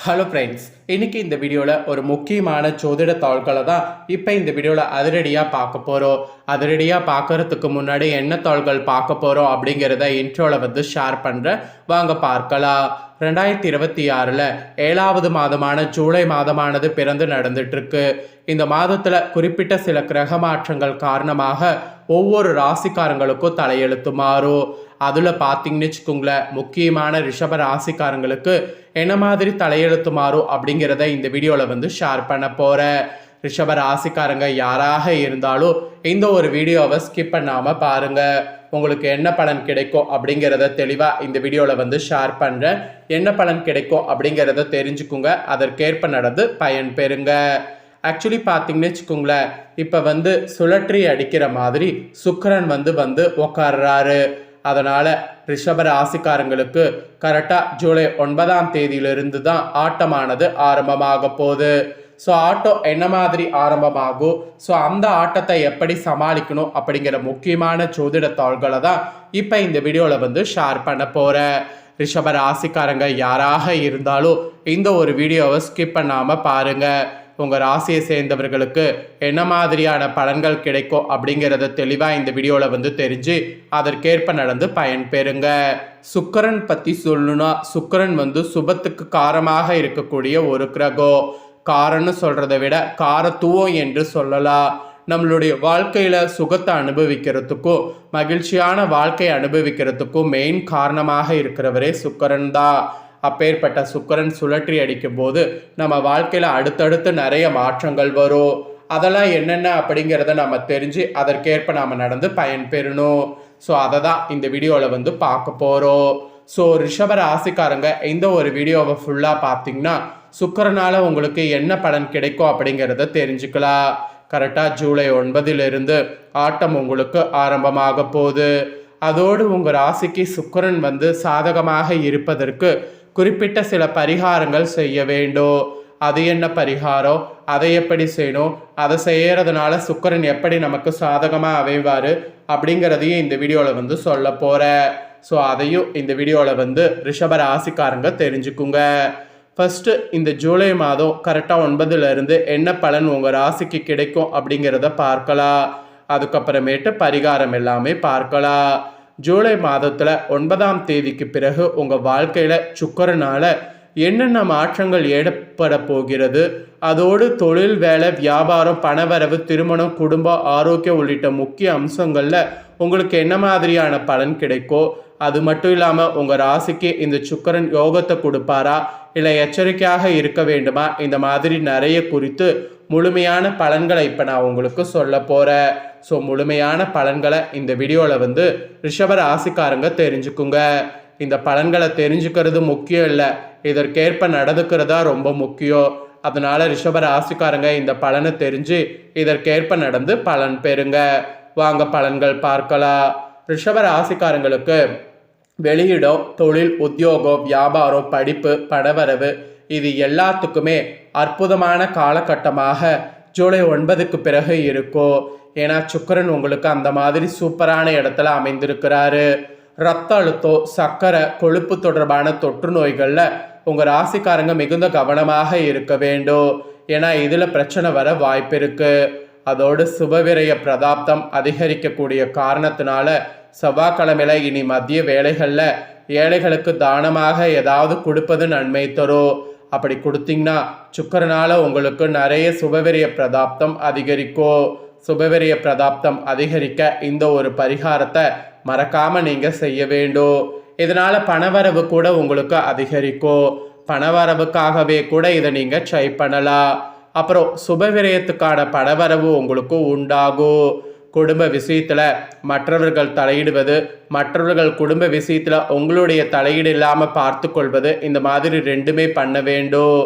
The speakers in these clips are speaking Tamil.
ஹலோ ஃப்ரெண்ட்ஸ், இன்னைக்கு இந்த வீடியோவில் ஒரு முக்கியமான ஜோதிட தாள்களை தான் இப்போ இந்த வீடியோவில் அதிரடியாக பார்க்க போகிறோம். அதிரடியாக பார்க்கறதுக்கு முன்னாடி என்ன தாள்கள் பார்க்க போகிறோம் அப்படிங்கிறத இன்ட்ரோவில் ஷேர் பண்ணுறேன், வாங்க பார்க்கலாம். 2026 7வது மாதமான ஜூலை மாதமானது பிறந்து நடந்துட்டுருக்கு. இந்த மாதத்தில் குறிப்பிட்ட சில கிரக மாற்றங்கள் காரணமாக ஒவ்வொரு ராசிக்காரங்களுக்கும் தலையெழுத்து மாறும். அதில் பார்த்தீங்கன்னு வச்சுக்கோங்களேன், முக்கியமான ரிஷப ராசிக்காரங்களுக்கு என்ன மாதிரி தலையெழுத்து மாறும் அப்படிங்கிறத இந்த வீடியோவில் ஷேர் பண்ண போகிறேன். ரிஷப ராசிக்காரங்க யாராக இருந்தாலும் இந்த ஒரு வீடியோவை ஸ்கிப் பண்ணாமல் பாருங்கள். உங்களுக்கு என்ன பலன் கிடைக்கும் அப்படிங்கிறத தெளிவாக இந்த வீடியோவில் ஷேர் பண்ணுறேன். என்ன பலன் கிடைக்கும் அப்படிங்கிறத தெரிஞ்சுக்குங்க, அதற்கேற்ப நடந்து பயன் பெறுங்க. ஆக்சுவலி பார்த்தீங்கன்னு வச்சுக்கோங்களேன், இப்போ சுழற்றி அடிக்கிற மாதிரி சுக்கிரன் வந்து உக்காடுறாரு. அதனால் ரிஷப ராசிக்காரங்களுக்கு கரெக்டாக ஜூலை 9ஆம் தேதியிலிருந்து தான் ஆட்டமானது ஆரம்பமாக போகுது. ஸோ ஆட்டம் என்ன மாதிரி ஆரம்பமாகும், ஸோ அந்த ஆட்டத்தை எப்படி சமாளிக்கணும் அப்படிங்கிற முக்கியமான ஜோதிட தாள்களை தான் இப்போ இந்த வீடியோவில் ஷேர் பண்ண போகிறேன். ரிஷப ராசிக்காரங்க யாராக இருந்தாலும் இந்த ஒரு வீடியோவை ஸ்கிப் பண்ணாமல் பாருங்கள். உங்கள் ராசியை சேர்ந்தவர்களுக்கு என்ன மாதிரியான பலன்கள் கிடைக்கும் அப்படிங்கிறத தெளிவாக இந்த வீடியோவில் தெரிஞ்சு அதற்கேற்ப நடந்து பயன் பெறுங்க. சுக்கிரன் பற்றி சொல்லணும்னா, சுக்கிரன் சுபத்துக்கு காரமாக இருக்கக்கூடிய ஒரு கிரகம். காரன்னு சொல்கிறத விட காரத்துவம் என்று சொல்லலாம். நம்மளுடைய வாழ்க்கையில் சுகத்தை அனுபவிக்கிறதுக்கும் மகிழ்ச்சியான வாழ்க்கையை அனுபவிக்கிறதுக்கும் மெயின் காரணமாக இருக்கிறவரே சுக்கிரன் தான். அப்பேற்பட்ட சுக்கிரன் சுழற்றி அடிக்கும் போது நம்ம வாழ்க்கையில் அடுத்தடுத்து நிறைய மாற்றங்கள் வரும். அதெல்லாம் என்னென்ன அப்படிங்கிறத நம்ம தெரிஞ்சு அதற்கேற்ப நாம் நடந்து பயன் பெறணும். ஸோ அதை தான் இந்த வீடியோவில் பார்க்க போகிறோம். ஸோ ரிஷப ராசிக்காரங்க இந்த ஒரு வீடியோவை ஃபுல்லாக பார்த்தீங்கன்னா சுக்கிரனால் உங்களுக்கு என்ன பலன் கிடைக்கும் அப்படிங்கிறத தெரிஞ்சுக்கலாம். கரெக்டாக ஜூலை 9 ஆட்டம் உங்களுக்கு ஆரம்பமாக போகுது. அதோடு உங்கள் ராசிக்கு சுக்கிரன் சாதகமாக இருப்பதற்கு குறிப்பிட்ட சில பரிகாரங்கள் செய்ய வேண்டும். அது என்ன பரிகாரம், அதை எப்படி செய்யணும், அதை செய்யறதுனால சுக்கிரன் எப்படி நமக்கு சாதகமாக அமைவார் அப்படிங்கிறதையும் இந்த வீடியோவில் சொல்ல போகிறேன். ஸோ அதையும் இந்த வீடியோவில் ரிஷப ராசிக்காரங்க தெரிஞ்சுக்குங்க. ஃபஸ்ட்டு இந்த ஜூலை மாதம் கரெக்டாக 9 என்ன பலன் உங்கள் ராசிக்கு கிடைக்கும் அப்படிங்கிறத பார்க்கலாம். அதுக்கப்புறமேட்டு பரிகாரம் எல்லாமே பார்க்கலாம். ஜூலை மாதத்தில் 9ஆம் தேதிக்கு பிறகு உங்கள் வாழ்க்கையில் சுக்கிரனால் என்னென்ன மாற்றங்கள் ஏற்பட போகிறது, அதோடு தொழில், வேலை, வியாபாரம், பணவரவு, திருமணம், குடும்பம், ஆரோக்கியம் உள்ளிட்ட முக்கிய அம்சங்களில் உங்களுக்கு என்ன மாதிரியான பலன் கிடைக்கும், அது மட்டும் இல்லாமல் உங்கள் ராசிக்கு இந்த சுக்கிரன் யோகத்தை கொடுப்பாரா இல்லை எச்சரிக்கையாக இருக்க வேண்டுமா, இந்த மாதிரி நிறைய குறித்து முழுமையான பலன்களை இப்போ நான் உங்களுக்கு சொல்ல போகிறேன். ஸோ முழுமையான பலன்களை இந்த வீடியோவில் ரிஷப ராசிக்காரங்க தெரிஞ்சுக்குங்க. இந்த பலன்களை தெரிஞ்சுக்கிறது முக்கியம் இல்லை, இதற்கேற்ப நடந்துக்கிறதா ரொம்ப முக்கியம். அதனால் ரிஷப ராசிக்காரங்க இந்த பலனை தெரிஞ்சு இதற்கேற்ப நடந்து பலன் பெறுங்க. வாங்க பலன்கள் பார்க்கலாம். ரிஷப ராசிக்காரங்களுக்கு வெளியிடம், தொழில், உத்தியோகம், வியாபாரம், படிப்பு, பணவரவு இது எல்லாத்துக்குமே அற்புதமான காலகட்டமாக ஜூலை 9க்கு பிறகு இருக்கும். ஏன்னா சுக்கிரன் உங்களுக்கு அந்த மாதிரி சூப்பரான இடத்துல அமைந்திருக்கிறாரு. ரத்த அழுத்தம், சர்க்கரை, கொழுப்பு தொடர்பான தொற்று நோய்களில் உங்கள் ராசிக்காரங்க மிகுந்த கவனமாக இருக்க வேண்டும். ஏன்னா இதில் பிரச்சனை வர வாய்ப்பு இருக்குது. அதோடு சுபவிரய பிரதாப்தம் அதிகரிக்கக்கூடிய காரணத்தினால செவ்வாய்க்கிழமையில் இனி மதிய வேலைகளில் ஏழைகளுக்கு தானமாக ஏதாவது கொடுப்பது நன்மை தரும். அப்படி கொடுத்தீங்கன்னா சுக்கிரனால் உங்களுக்கு நிறைய சுபவிரய பிரதாப்தம் அதிகரிக்கும். சுபவிரய பிரதாப்தம் அதிகரிக்க இந்த ஒரு பரிகாரத்தை மறக்காமல் நீங்கள் செய்ய வேண்டும். இதனால் பணவரவு கூட உங்களுக்கு அதிகரிக்கும். பணவரவுக்காகவே கூட இதை நீங்கள் ட்ரை பண்ணலாம். அப்புறம் சுபவிரயத்துக்கான பணவரவு உங்களுக்கு உண்டாகும். குடும்ப விஷயத்தில் மற்றவர்கள் தலையிடுவது, மற்றவர்கள் குடும்ப விஷயத்தில் உங்களுடைய தலையீடு இல்லாமல் பார்த்து கொள்வது, இந்த மாதிரி ரெண்டுமே பண்ண வேண்டும்.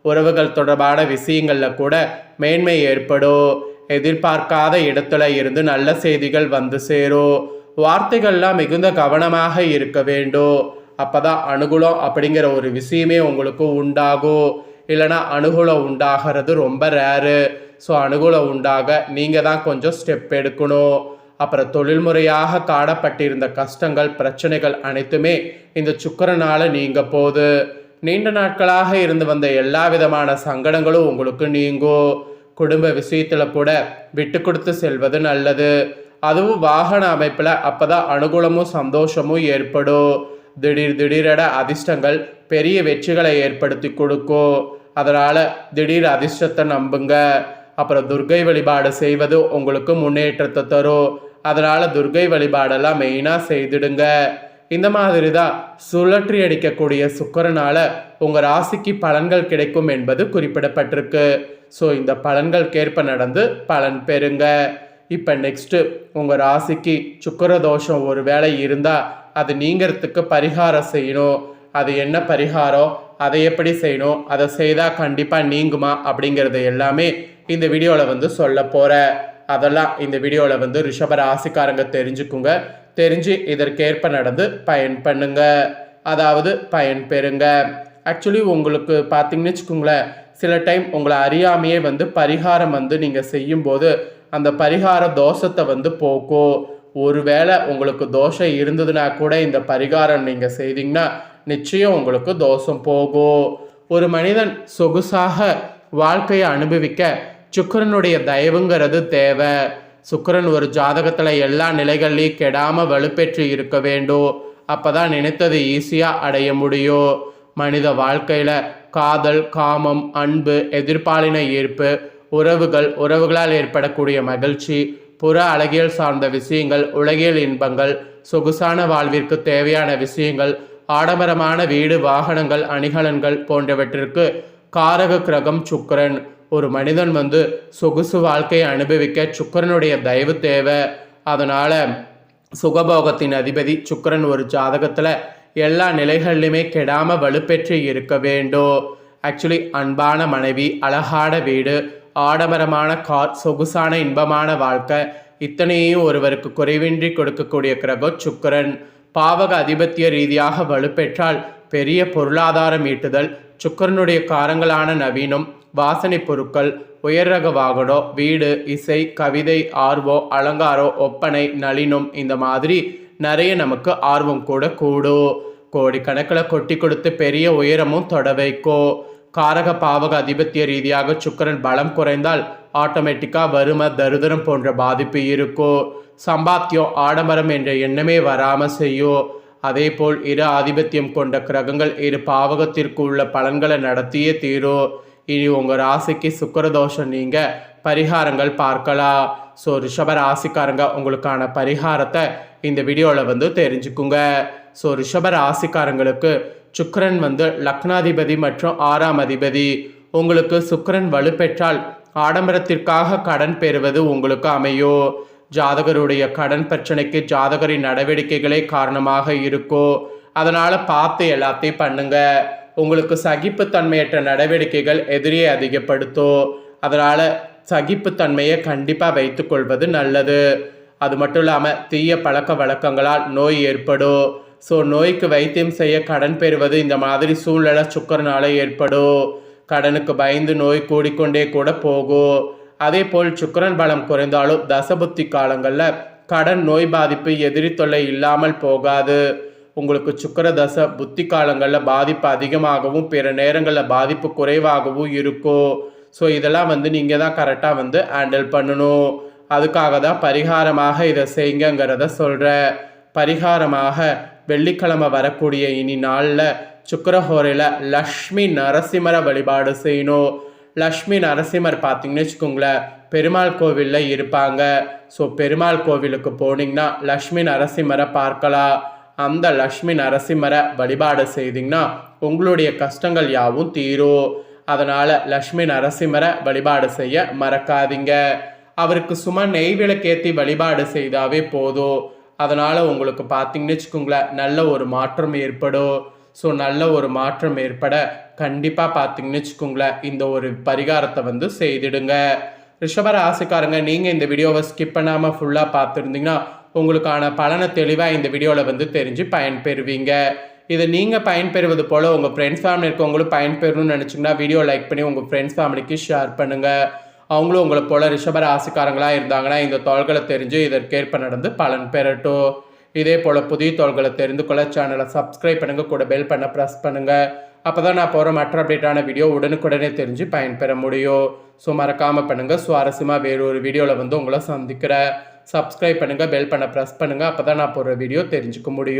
உறவுகள் தொடர்பான விஷயங்களில் கூட மேன்மை ஏற்படும். எதிர்பார்க்காத இடத்துல இருந்து நல்ல செய்திகள் வந்து சேரும். வார்த்தைகள்லாம் மிகுந்த கவனமாக இருக்க வேண்டும். அப்போதான் அனுகூலம் அப்படிங்கிற ஒரு விஷயமே உங்களுக்கு உண்டாகும். இல்லைனா அனுகூலம் உண்டாகிறது ரொம்ப ரேரு. ஸோ அனுகூலம் உண்டாக நீங்கள் தான் கொஞ்சம் ஸ்டெப் எடுக்கணும். அப்புறம் தொழில்முறையாக காணப்பட்டிருந்த கஷ்டங்கள், பிரச்சனைகள் அனைத்துமே இந்த சுக்கிரனால் நீங்க போகுது. நீண்ட நாட்களாக இருந்து வந்த எல்லா விதமான சங்கடங்களும் உங்களுக்கு நீங்கும். குடும்ப விஷயத்தில் கூட விட்டு கொடுத்து செல்வது நல்லது. அதுவும் வாகன அமைப்பில் அப்போதான் அனுகூலமும் சந்தோஷமும் ஏற்படும். திடீரென அதிர்ஷ்டங்கள் பெரிய வெற்றிகளை ஏற்படுத்தி கொடுக்கும். அதனால் திடீர் அதிர்ஷ்டத்தை நம்புங்க. அப்புறம் துர்க்கை வழிபாடு செய்வது உங்களுக்கு முன்னேற்றத்தை தரும். அதனால் துர்க்கை வழிபாடெல்லாம் மெயினாக செய்திடுங்க. இந்த மாதிரி தான் சுழற்றி அடிக்கக்கூடிய சுக்கிரனால உங்கள் ராசிக்கு பலன்கள் கிடைக்கும் என்பது குறிப்பிடப்பட்டிருக்கு. ஸோ இந்த பலன்களுக்கேற்ப நடந்து பலன் பெறுங்க. இப்போ நெக்ஸ்ட்டு உங்கள் ராசிக்கு சுக்கிர தோஷம் ஒரு வேளை இருந்தால் அது நீங்கிறதுக்கு பரிகாரம் செய்யணும். அது என்ன பரிகாரம், அதை எப்படி செய்யணும், அதை செய்தால் கண்டிப்பாக நீங்குமா அப்படிங்கிறது எல்லாமே இந்த வீடியோவில் சொல்ல போகிறேன். அதெல்லாம் இந்த வீடியோவில் ரிஷப ராசிக்காரங்க தெரிஞ்சுக்குங்க. தெரிஞ்சு இதற்கேற்ப நடந்து பயன் பண்ணுங்க, அதாவது பயன் பெறுங்க. ஆக்சுவலி உங்களுக்கு பார்த்தீங்கன்னு வச்சுக்கோங்களேன், சில டைம் உங்களை அறியாமையே பரிகாரம் நீங்கள் செய்யும்போது அந்த பரிகார தோஷத்தை போக்கும். ஒருவேளை உங்களுக்கு தோஷம் இருந்ததுன்னா கூட இந்த பரிகாரம் நீங்கள் செய்தீங்கன்னா நிச்சயம் உங்களுக்கு தோஷம் போகும். ஒரு மனிதன் சொகுசாக வாழ்க்கையை அனுபவிக்க சுக்கிரனுடைய தயவுங்கிறது தேவை. சுக்கிரன் ஒரு ஜாதகத்தில் எல்லா நிலைகள்லையும் கெடாமல் வலுப்பெற்று இருக்க வேண்டும். அப்போ தான் நினைத்தது ஈஸியாக அடைய முடியும். மனித வாழ்க்கையில் காதல், காமம், அன்பு, எதிர்பாலின ஈர்ப்பு, உறவுகளால் ஏற்படக்கூடிய மகிழ்ச்சி, புற அழகியல் சார்ந்த விஷயங்கள், உலகியல் இன்பங்கள், சொகுசான வாழ்விற்கு தேவையான விஷயங்கள், ஆடம்பரமான வீடு, வாகனங்கள், அணிகலன்கள் போன்றவற்றிற்கு காரக கிரகம் சுக்கிரன். ஒரு மனிதன் சொகுசு வாழ்க்கையை அனுபவிக்க சுக்கிரனுடைய தயவு தேவை. அதனால் சுகபோகத்தின் அதிபதி சுக்கிரன் ஒரு ஜாதகத்தில் எல்லா நிலைகள்லையுமே கெடாமல் வலுப்பெற்று இருக்க வேண்டும். ஆக்சுவலி அன்பான மனைவி, அழகான வீடு, ஆடம்பரமான கார், சொகுசான இன்பமான வாழ்க்கை, இத்தனையும் ஒருவருக்கு குறைவின்றி கொடுக்கக்கூடிய கிரகம் சுக்கிரன். பாவக அதிபத்திய ரீதியாக வலுப்பெற்றால் பெரிய பொருளாதாரம் ஈட்டுதல், சுக்கிரனுடைய காரங்களான நவீனம், வாசனை பொருட்கள், உயர் ரக வாகனம், வீடு, இசை, கவிதை, ஆர்வம், அலங்காரம், ஒப்பனை, நளினம், இந்த மாதிரி நிறைய நமக்கு ஆர்வம் கூட கூடும். கோடிக்கணக்கில் கொட்டி கொடுத்து பெரிய உயரமும் தொட வைக்கும். காரக பாவக அதிபத்திய ரீதியாக சுக்கிரன் பலம் குறைந்தால் ஆட்டோமேட்டிக்காக வறுமை, தரித்திரம் போன்ற பாதிப்பு இருக்கும். சம்பாத்தியம், ஆடம்பரம் என்ற எண்ணமே வராமல் செய்யும். அதே போல் இரு ஆதிபத்தியம் கொண்ட கிரகங்கள் இரு பாவகத்திற்கு உள்ள பலன்களை நடத்தியே தீரும். இனி உங்கள் ராசிக்கு சுக்கிரதோஷம் நீங்கள் பரிகாரங்கள் பார்க்கலாம். ஸோ ரிஷப ராசிக்காரங்க உங்களுக்கான பரிகாரத்தை இந்த வீடியோவில் தெரிஞ்சுக்குங்க. ஸோ ரிஷப ராசிக்காரங்களுக்கு சுக்கிரன் லக்னாதிபதி மற்றும் 6ஆம் அதிபதி. உங்களுக்கு சுக்கிரன் வலுப்பெற்றால் ஆடம்பரத்திற்காக கடன் பெறுவது உங்களுக்கு அமையும். ஜாதகருடைய கடன் பிரச்சனைக்கு ஜாதகரின் நடவடிக்கைகளே காரணமாக இருக்கும். அதனால் பார்த்து எல்லாத்தையும் பண்ணுங்க. உங்களுக்கு சகிப்புத்தன்மையற்ற நடவடிக்கைகள் எதிரியை அதிகப்படுத்தும். அதனால் சகிப்புத்தன்மையை கண்டிப்பாக வைத்துக்கொள்வது நல்லது. அது மட்டும் இல்லாமல் தீய பழக்க வழக்கங்களால் நோய் ஏற்படும். ஸோ நோய்க்கு வைத்தியம் செய்ய கடன் பெறுவது இந்த மாதிரி சூழ்நிலை சுக்கிரனால ஏற்படும். கடனுக்கு பயந்து நோய் கூடிக்கொண்டே கூட போகும். அதே போல் சுக்கிரன் பலம் குறைந்தாலும் தசபுத்தி காலங்களில் கடன், நோய் பாதிப்பு, எதிரி தொல்லை இல்லாமல் போகாது. உங்களுக்கு சுக்கிர தசை புத்தி காலங்களில் பாதிப்பு அதிகமாகவும் பிற நேரங்களில் பாதிப்பு குறைவாகவும் இருக்கும். ஸோ இதெல்லாம் நீங்கள் தான் கரெக்டாக ஹேண்டில் பண்ணணும். அதுக்காக தான் பரிகாரமாக இதை செய்யுங்கிறத சொல்கிறேன். பரிகாரமாக வெள்ளிக்கிழமை வரக்கூடிய இனி நாளில் சுக்கிரஹோரையில் லக்ஷ்மி நரசிம்மரை வழிபாடு செய்யணும். லக்ஷ்மி நரசிம்மர் பார்த்தீங்கன்னு வச்சுக்கோங்களேன், பெருமாள் கோவிலில் இருப்பாங்க. ஸோ பெருமாள் கோவிலுக்கு போனீங்கன்னா லக்ஷ்மி நரசிம்மரை பார்க்கலாம். அந்த லக்ஷ்மி நரசிம்மரை வழிபாடு செய்தீங்கன்னா உங்களுடைய கஷ்டங்கள் யாவும் தீரும். அதனால் லக்ஷ்மி நரசிம்மரை வழிபாடு செய்ய மறக்காதீங்க. அவருக்கு சும்மா நெய் விளக்கேற்றி வழிபாடு செய்தாவே போதும். அதனால் உங்களுக்கு பார்த்தீங்கன்னு வச்சுக்கோங்களேன், நல்ல ஒரு மாற்றம் ஏற்படும். ஸோ நல்ல ஒரு மாற்றம் ஏற்பட கண்டிப்பாக பார்த்தீங்கன்னு வச்சுக்கோங்களேன், இந்த ஒரு பரிகாரத்தை செய்திடுங்க. ரிஷப ராசிக்காரங்க, நீங்கள் இந்த வீடியோவை ஸ்கிப் பண்ணாமல் ஃபுல்லாக பார்த்துருந்தீங்கன்னா உங்களுக்கான பலனை தெளிவாக இந்த வீடியோவில் தெரிஞ்சு பயன்பெறுவீங்க. இதை நீங்கள் பயன்பெறுவது போல் உங்கள் ஃப்ரெண்ட்ஸ் ஃபேமிலி இருக்கவங்களும் பயன்பெறணும்னு நினச்சிங்கன்னா வீடியோ லைக் பண்ணி உங்கள் ஃப்ரெண்ட்ஸ் ஃபேமிலிக்கு ஷேர் பண்ணுங்கள். அவங்களும் உங்களை போல் ரிஷப ராசிக்காரங்களாக இருந்தாங்கன்னா இந்த தோள்களை தெரிஞ்சு இதற்கேற்ப நடந்து பலன் பெறட்டும். இதே போல் புதிய தோள்களை தெரிந்து கொள்ள சேனலை சப்ஸ்கிரைப் பண்ணுங்கள், கூட பெல் பண்ண ப்ரெஸ் பண்ணுங்கள். அப்போ தான் நான் போகிற மற்ற அப்டேட்டான வீடியோ உடனுக்குடனே தெரிஞ்சு பயன்பெற முடியும். ஸோ மறக்காமல் பண்ணுங்கள். சுவாரஸ்யமாக வேறு ஒரு வீடியோவில் வந்து உங்களை சந்திக்கிறேன். சப்ஸ்கிரைப் பண்ணுங்கள், பெல் பண்ண ப்ரெஸ் பண்ணுங்கள். அப்போ தான் நான் போடுற வீடியோ தெரிஞ்சுக்க முடியும்.